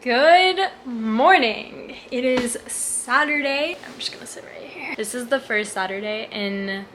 Good morning. It is Saturday. I'm just gonna sit right here. This is the first Saturday in,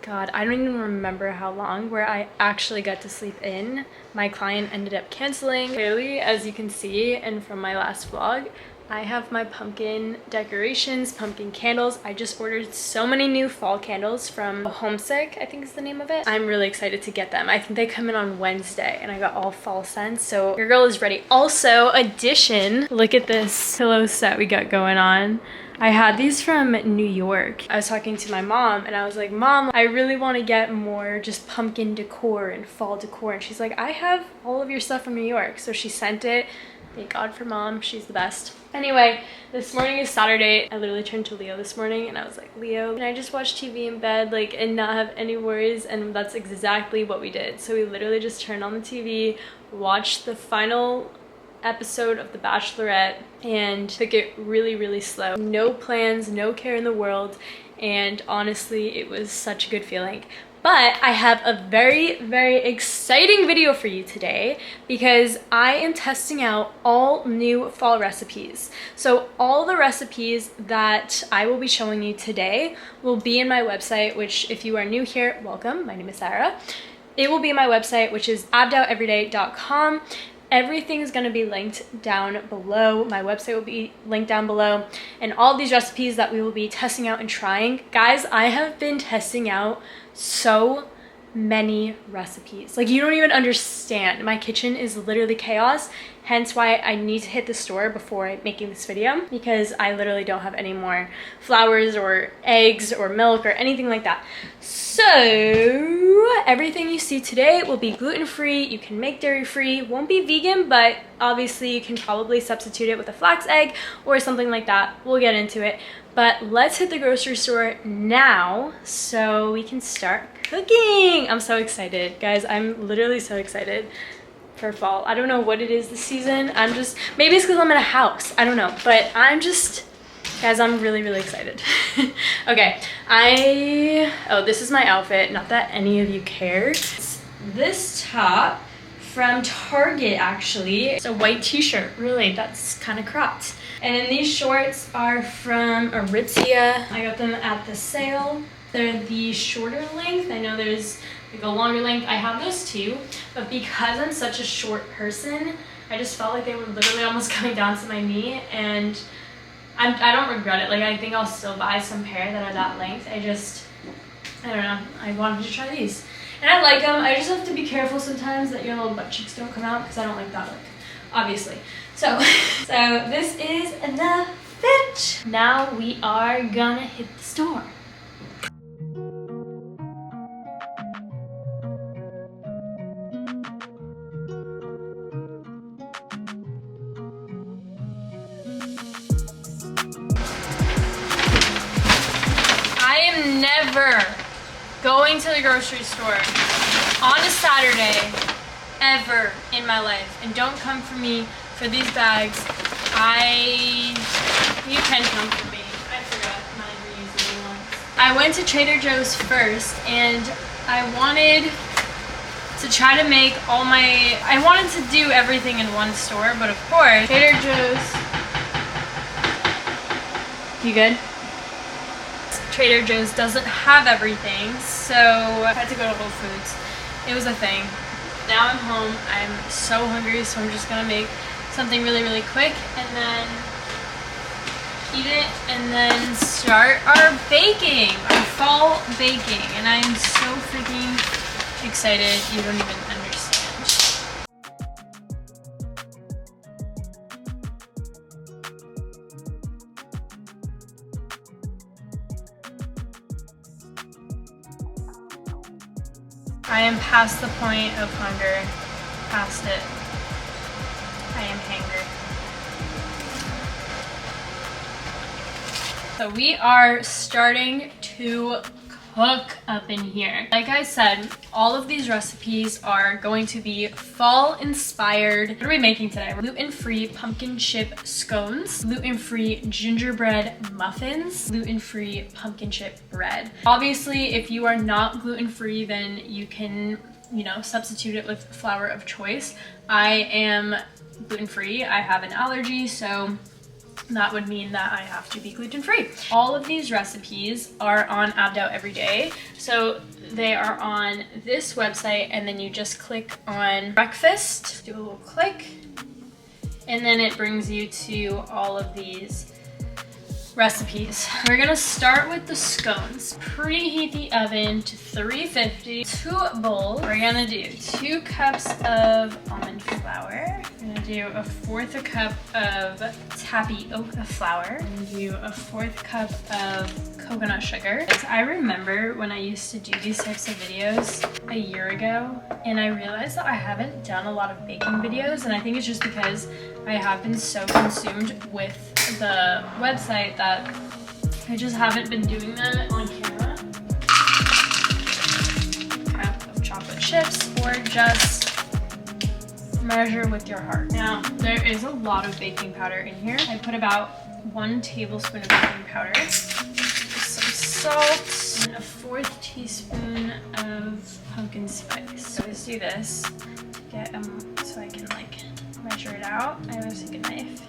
God, I don't even remember how long, where I actually got to sleep in. My client ended up canceling. Clearly, as you can see, and from my last vlog, I have my pumpkin decorations, pumpkin candles. I just ordered so many new fall candles from Homesick, I think is the name of it. I'm really excited to get them. I think they come in on Wednesday and I got all fall scents, so your girl is ready. Also, addition, look at this pillow set we got going on. I had these from New York. I was talking to my mom and I was like, Mom, I really want to get more just pumpkin decor and fall decor. And she's like, I have all of your stuff from New York. So she sent it. Thank God for Mom, she's the best. Anyway, this morning is Saturday. I literally turned to Leo this morning and I was like, Leo, can I just watch TV in bed and not have any worries? And that's exactly what we did. So we literally just turned on the TV, watched the final episode of The Bachelorette, and took it really slow. No plans, no care in the world, and honestly, it was such a good feeling. But I have a very exciting video for you today because I am testing out all new fall recipes. So all the recipes that I will be showing you today will be in my website, which if you are new here, welcome. My name is Sarah. It will be in my website, which is abdoweveryday.com. Everything is going to be linked down below. My website will be linked down below, and all these recipes that we will be testing out and trying. Guys, I have been testing out so many recipes. Like, you don't even understand. My kitchen is literally chaos, hence why I need to hit the store before making this video, because I literally don't have any more flours or eggs or milk or anything like that. So everything you see today will be gluten-free. You can make dairy-free. Won't be vegan, but obviously you can probably substitute it with a flax egg or something like that. We'll get into it. But let's hit the grocery store now so we can start cooking. I'm so excited. Guys, I'm literally so excited for fall. I don't know what it is this season. Maybe it's because I'm in a house. I don't know. But guys, I'm really excited. Okay, this is my outfit. Not that any of you care. It's this top from Target, actually. It's a white t-shirt, really, that's kind of cropped. And then these shorts are from Aritzia. I got them at the sale. They're the shorter length. I know there's like a longer length. I have those too, but because I'm such a short person, I just felt like they were literally almost coming down to my knee, and I don't regret it. Like, I think I'll still buy some pair that are that length. I don't know. I wanted to try these. And I like them. I just have to be careful sometimes that your little butt cheeks don't come out, because I don't like that look, obviously. So this is the fit. Now we are gonna hit the store. I am never going to the grocery store on a Saturday ever in my life, and don't come for me for these bags. You can come for me. I forgot my reusable ones. I went to Trader Joe's first, and I wanted to try to make I wanted to do everything in one store, but of course, Trader Joe's. You good? Trader Joe's doesn't have everything, so I had to go to Whole Foods. It was a thing. Now I'm home. I'm so hungry, so I'm just gonna make something really quick and then eat it, and then start our baking, our fall baking. And I'm so freaking excited, you don't even understand. I am past the point of hunger, past it. I am hangry. So we are starting to cook up in here. Like I said, all of these recipes are going to be fall inspired. What are we making today? Gluten-free pumpkin chip scones, gluten-free gingerbread muffins, gluten-free pumpkin chip bread. Obviously, if you are not gluten-free, then you can, substitute it with flour of choice. I am gluten-free. I have an allergy, so that would mean that I have to be gluten-free. All of these recipes are on Abdow every day. So they are on this website, and then you just click on breakfast, do a little click, and then it brings you to all of these recipes. We're gonna start with the scones. Preheat the oven to 350. 2 bowls. We're gonna do 2 cups of almond flour. We're gonna do a 1/4 cup of tapioca flour. We're gonna do a 1/4 cup of coconut sugar. I remember when I used to do these types of videos a year ago, and I realized that I haven't done a lot of baking videos, and I think it's just because I have been so consumed with the website that I just haven't been doing them on camera. Cup of chocolate chips, or just measure with your heart. Now, there is a lot of baking powder in here. I put about 1 tablespoon of baking powder, some salt, and a 1/4 teaspoon of pumpkin spice. So let's do this to get so I can like measure it out. I always take a knife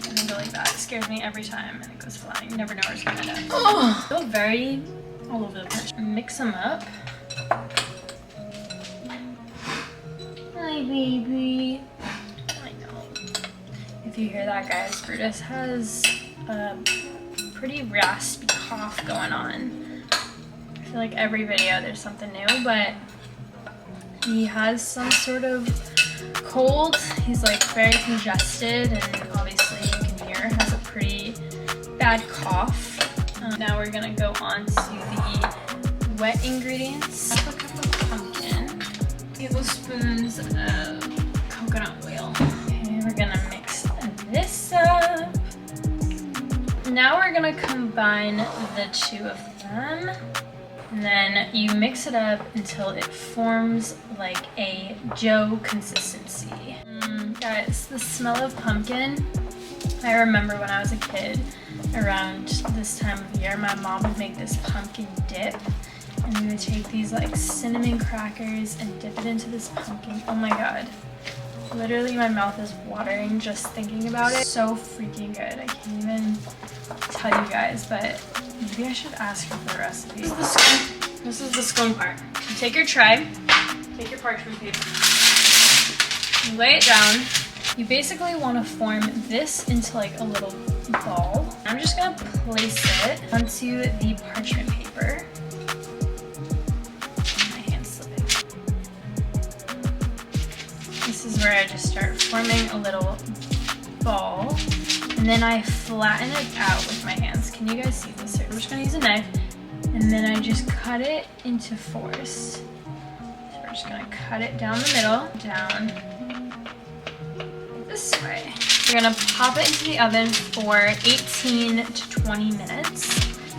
and then go like that. It scares me every time and it goes flying. You never know where it's gonna end up. Oh, feel very all over the place. Mix them up. Hi, baby. I know. If you hear that, guys, Brutus has a pretty raspy cough going on. I feel like every video there's something new, but he has some sort of cold. He's like very congested, and obviously you can hear has a pretty bad cough. Now we're gonna go on to the wet ingredients. 1/2 cup of pumpkin, tablespoons of coconut oil. Okay, we're gonna mix this up. Now we're gonna combine the 2 of them. And then you mix it up until it forms like a dough consistency. Guys, the smell of pumpkin, I remember when I was a kid, around this time of year, my mom would make this pumpkin dip. And we would take these like cinnamon crackers and dip it into this pumpkin. Oh my god. Literally my mouth is watering just thinking about it. So freaking good. I can't even tell you guys, but maybe I should ask her for a recipe. This is the scone part. You take your tray, take your parchment paper, you lay it down. You basically want to form this into like a little ball. I'm just gonna place it onto the parchment paper. My hand's slipping. This is where I just start forming a little ball. And then I flatten it out with my hands. Can you guys see this here? I'm just gonna use a knife, and then I just cut it into 4s. So we're just gonna cut it down the middle, down this way. We're gonna pop it into the oven for 18 to 20 minutes,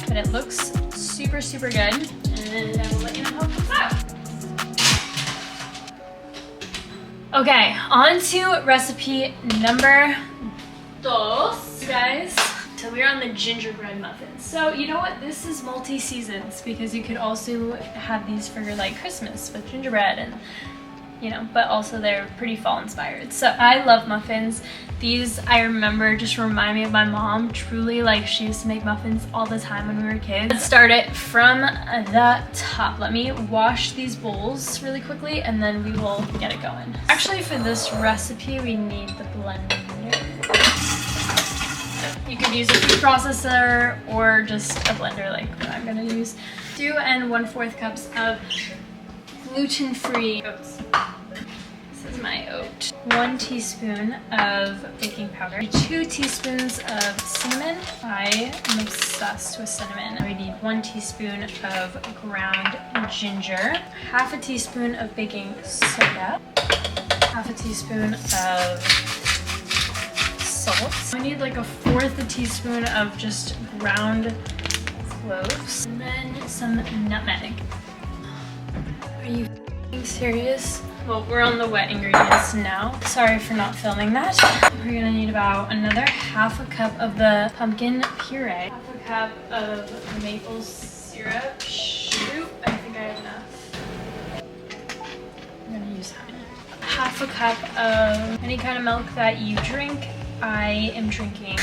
but it looks super, super good, and I will let you know how it comes out. Okay, on to recipe number 2, guys. So we're on the gingerbread muffins. So you know what? This is multi-seasons, because you could also have these for like Christmas with gingerbread, and you know, but also they're pretty fall inspired. So I love muffins. These, I remember, just remind me of my mom. Truly, like, she used to make muffins all the time when we were kids. Let's start it from the top. Let me wash these bowls really quickly, and then we will get it going. Actually, for this recipe, we need the blender. You could use a food processor or just a blender like what I'm gonna use. 2 1/4 cups of gluten-free oats. This is my oat. 1 teaspoon of baking powder. 2 teaspoons of cinnamon. I am obsessed with cinnamon. We need 1 teaspoon of ground ginger. 1/2 teaspoon of baking soda. 1/2 teaspoon of salt. I need like 1/4 teaspoon of just ground cloves, and then some nutmeg. Are you serious? Well, we're on the wet ingredients now. Sorry for not filming that. We're gonna need about another 1/2 cup of the pumpkin puree, 1/2 cup of maple syrup. Shoot, I think I have enough. I'm gonna use that. half a cup of any kind of milk that you drink. I am drinking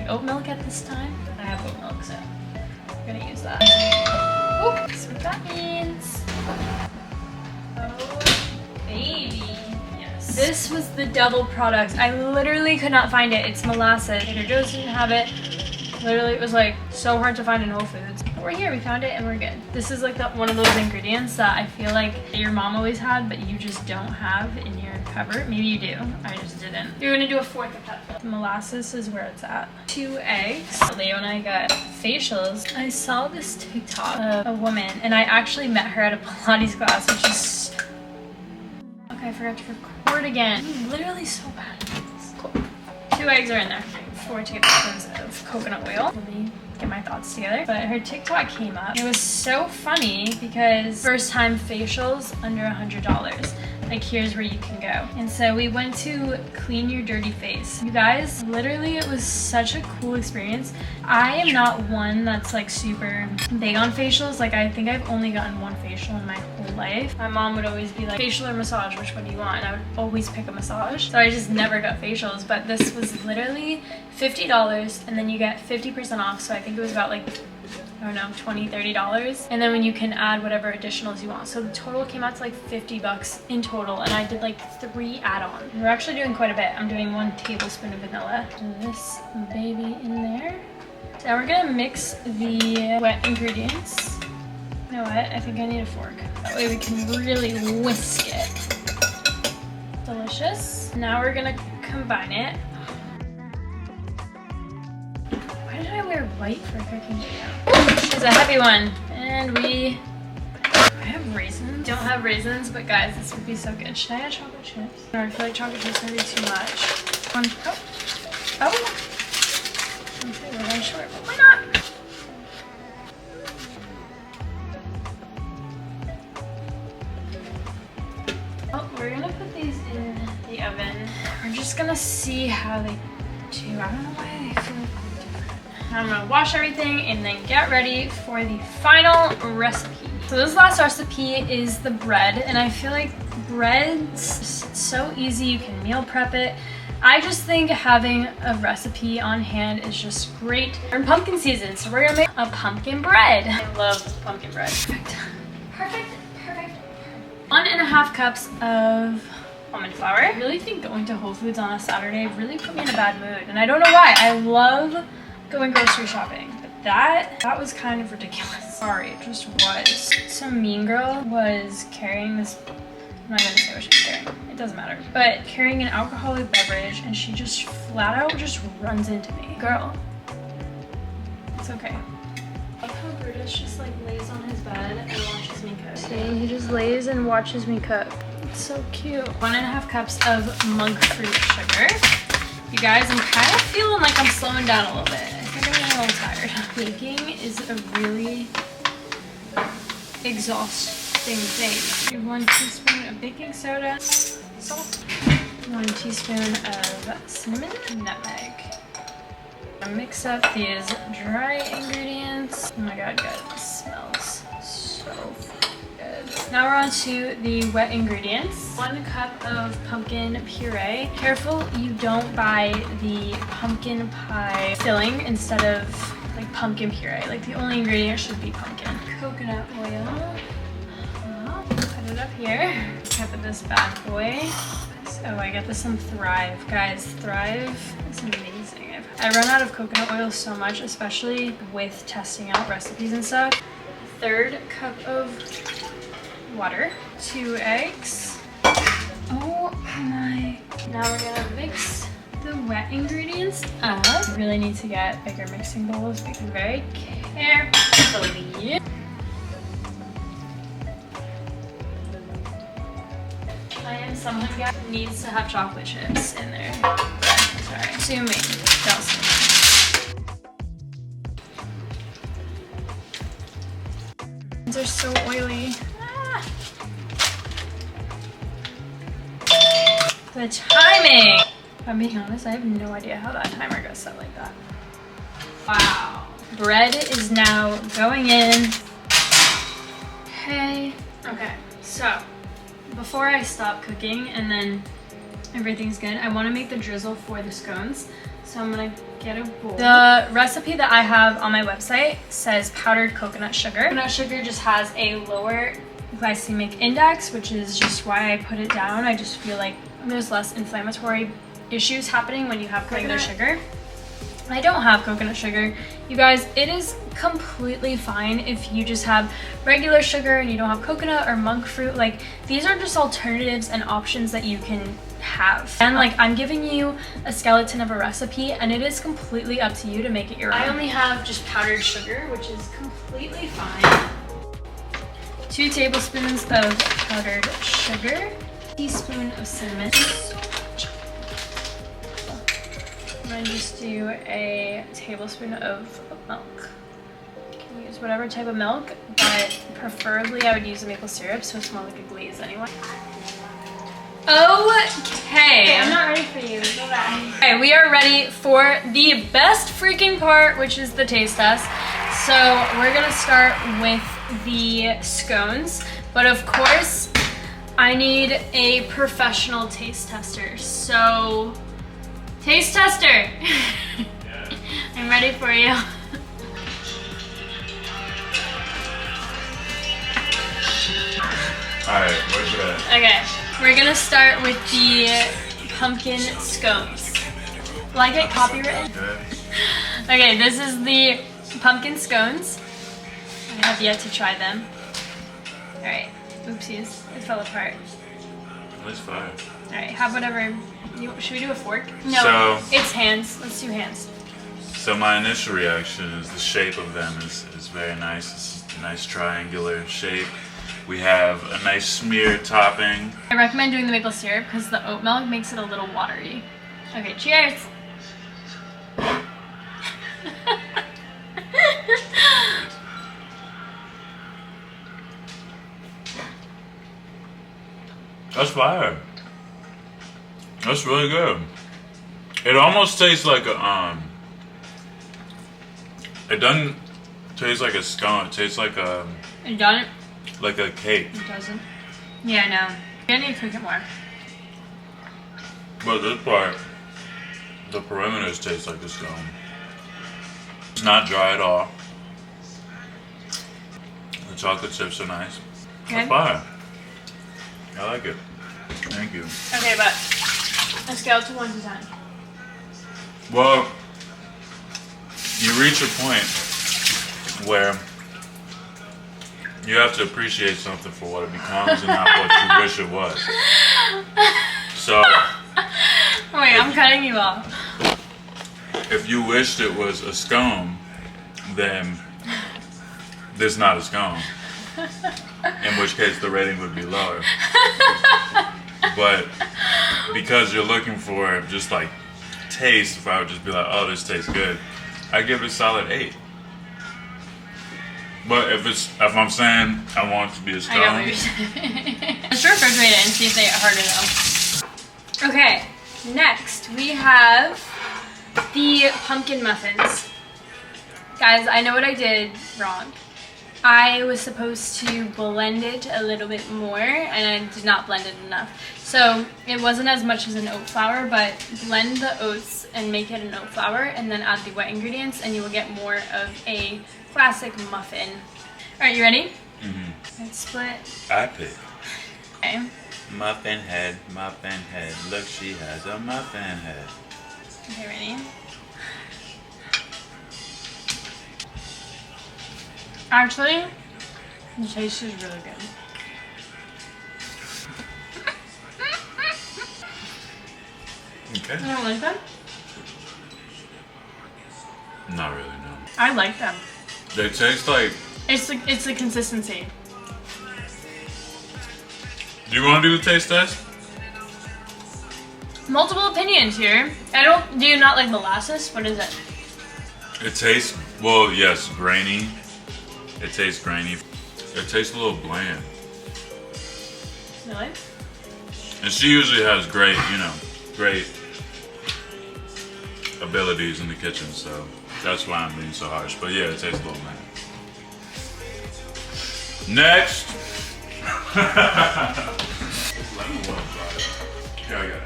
oat milk at this time. I have oat milk, so I'm gonna use that. Oh, that's what that means. Oh, baby. Yes. This was the double product. I literally could not find it. It's molasses. Trader Joe's didn't have it. Literally, it was like so hard to find in Whole Foods. But we're here, we found it, and we're good. This is like one of those ingredients that I feel like your mom always had, but you just don't have in your cupboard. Maybe you do, I just didn't. You're gonna do a fourth cup. The molasses is where it's at. 2 eggs. Leo and I got facials. I saw this TikTok of a woman, and I actually met her at a Pilates class, which is... Okay, I forgot to record again. I'm literally so bad at this. Cool. 2 eggs are in there. 4 tablespoons of coconut oil. Let me get my thoughts together. But her TikTok came up. It was so funny because first time facials under $100. Like, here's where you can go. And so we went to Clean Your Dirty Face. You guys, literally it was such a cool experience. I am not one that's like super big on facials. Like, I think I've only gotten 1 facial in my whole life. My mom would always be like, facial or massage, which one do you want? And I would always pick a massage. So I just never got facials, but this was literally $50 and then you get 50% off. So I think it was about like, I don't know, $20, $30. And then when you can add whatever additionals you want. So the total came out to like 50 bucks in total. And I did like 3 add-ons. We're actually doing quite a bit. I'm doing 1 tablespoon of vanilla. This baby in there. Now we're gonna mix the wet ingredients. You know what? I think I need a fork. That way we can really whisk it. Delicious. Now we're gonna combine it. Why did I wear white for a cooking video? It's a heavy one. And I have raisins. Don't have raisins, but guys, this would be so good. Should I add chocolate chips? No, I feel like chocolate chips might be too much. 1 cup. Oh. Okay, we're running short, but why not? Oh, we're gonna put these in the oven. We're just gonna see how they do. I don't know why they feel different. I'm gonna wash everything and then get ready for the final recipe. So this last recipe is the bread, and I feel like bread's so easy. You can meal prep it. I just think having a recipe on hand is just great. We're in pumpkin season, so we're gonna make a pumpkin bread. I love pumpkin bread. Perfect. Perfect. Perfect. 1.5 cups of almond flour. I really think going to Whole Foods on a Saturday really put me in a bad mood, and I don't know why. I love going grocery shopping, but that was kind of ridiculous. Sorry, it just was. Some mean girl was carrying this, I'm not gonna say what she's carrying, it doesn't matter, but carrying an alcoholic beverage, and she just flat out just runs into me. Girl, it's okay. I love how Brutus just like lays on his bed and watches me cook. See, he just lays and watches me cook. It's so cute. 1.5 cups of monk fruit sugar. You guys, I'm kind of feeling like I'm slowing down a little bit. I think I'm getting a little tired. Baking is a really exhausting thing. 1 teaspoon of baking soda, salt, 1 teaspoon of cinnamon, nutmeg. Mix up these dry ingredients. Oh my god, guys, this smells so good. Now we're on to the wet ingredients. 1 cup of pumpkin puree. Careful you don't buy the pumpkin pie filling instead of like pumpkin puree. Like, the only ingredient should be pumpkin. Coconut oil. Put it up here. Put this bad boy. So I got this from Thrive. Guys, Thrive is amazing. I run out of coconut oil so much, especially with testing out recipes and stuff. 1/3 cup of water. 2 eggs. Oh my. Now we're gonna mix the wet ingredients up. I really need to get bigger mixing bowls, because very carefully. I am someone who needs to have chocolate chips in there. Sorry. Sue me. Don't sue me. These are so oily. Ah. The timing! If I'm being honest, I have no idea how that timer got set like that. Wow. Bread is now going in. Okay. Okay, so before I stop cooking and then everything's good, I want to make the drizzle for the scones. So I'm gonna get a bowl. The recipe that I have on my website says powdered coconut sugar. Coconut sugar just has a lower glycemic index, which is just why I put it down. I just feel like there's less inflammatory issues happening when you have regular sugar. I don't have coconut sugar. You guys, it is completely fine if you just have regular sugar and you don't have coconut or monk fruit. Like, these are just alternatives and options that you can have. And like, I'm giving you a skeleton of a recipe and it is completely up to you to make it your own. I only have just powdered sugar, which is completely fine. 2 tablespoons of powdered sugar, a teaspoon of cinnamon. I'm gonna just do a tablespoon of milk. You can use whatever type of milk, but preferably I would use a maple syrup so it's more like a glaze anyway. Okay. I'm not ready for you. Go back. Okay, we are ready for the best freaking part, which is the taste test. So we're gonna start with the scones, but of course I need a professional taste tester. So, taste tester, I'm ready for you. Alright, where's it at? Okay, we're gonna start with the pumpkin scones. Will I get copywritten? Okay, this is the pumpkin scones. I have yet to try them. Alright, oopsies, it fell apart. That's fine. Alright, have whatever. Should we do a fork? No, So, it's hands. Let's do hands. So my initial reaction is the shape of them is very nice. It's a nice triangular shape. We have a nice smeared topping. I recommend doing the maple syrup because the oat milk makes it a little watery. Okay, cheers! That's fire. That's really good. It almost tastes like a it doesn't taste like a scone. It tastes like a It doesn't? like a cake. It doesn't. Yeah, no. I need to cook it more. But this part, the perimeters taste like a scone. It's not dry at all. The chocolate chips are nice. Okay. That's fire. I like it. Thank you. Okay, but a scale to 1 to 10. Well, you reach a point where you have to appreciate something for what it becomes and not what you wish it was. So, wait, I'm cutting you off. if you wished it was a scone, then this not a scone. In which case the rating would be lower. But because you're looking for just like taste, if I would just be like, oh, this tastes good, I give it a solid 8. But if I'm saying I want it to be a scone, I know what you're saying. Let's refrigerate it and see if they get harder though. Okay, next we have the pumpkin muffins. Guys, I know what I did wrong. I was supposed to blend it a little bit more and I did not blend it enough. So it wasn't as much as an oat flour, but blend the oats and make it an oat flour and then add the wet ingredients and you will get more of a classic muffin. Alright, you ready? Mm-hmm. Let's split. I pick. Okay. Muffin head, look, she has a muffin head. Okay, ready? Actually, the taste is really good. Okay. You don't like them? Not really, no. I like them. They taste like... It's the consistency. Do you want to do the taste test? Multiple opinions here. Do you not like molasses? What is it? It tastes, well, yes, grainy. It tastes grainy. It tastes a little bland. Really? And she usually has great, great abilities in the kitchen, so that's why I'm being so harsh. But yeah, it tastes a little bland. Next! Yeah, I got it.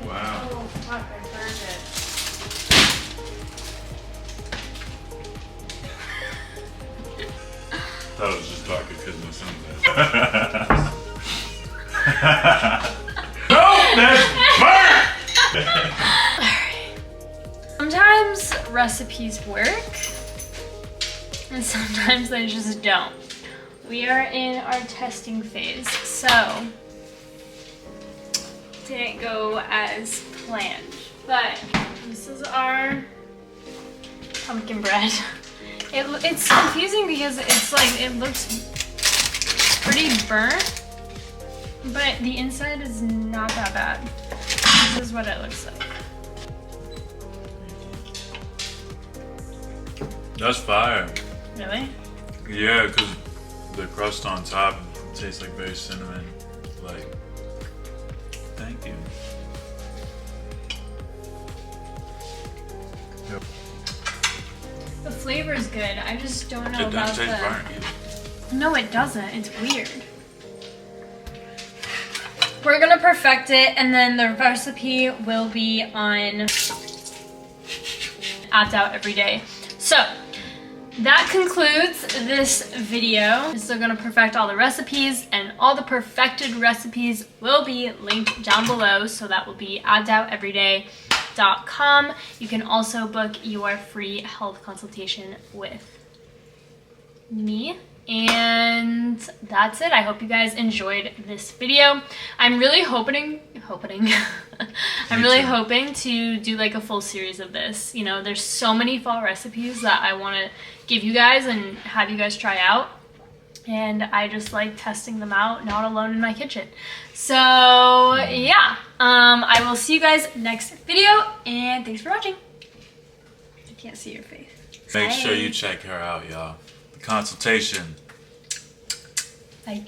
Wow. Oh fuck, I burned it. Thought it was just darker because my sun's No, that's burnt! Sometimes recipes work, and sometimes they just don't. We are in our testing phase, so didn't go as planned. But this is our pumpkin bread. It's confusing because it's like, it looks pretty burnt, but the inside is not that bad. This is what it looks like. That's fire. Really? Yeah, because the crust on top tastes like very cinnamon. Like, thank you. Yep. The flavor is good. I just don't know It about doesn't taste burnt either. No, it doesn't. It's weird. We're gonna perfect it, and then the recipe will be on Abdow every day. So that concludes this video. I'm still gonna perfect all the recipes, and all the perfected recipes will be linked down below. So that will be abdoweveryday.com. You can also book your free health consultation with me. And that's it. I hope you guys enjoyed this video. I'm really hoping I'm really hoping to do like a full series of this. You know, there's so many fall recipes that I want to give you guys and have you guys try out. And I just like testing them out, not alone in my kitchen. So yeah, I will see you guys next video, and thanks for watching. I can't see your face. Make sure you check her out, y'all. The consultation. Bye.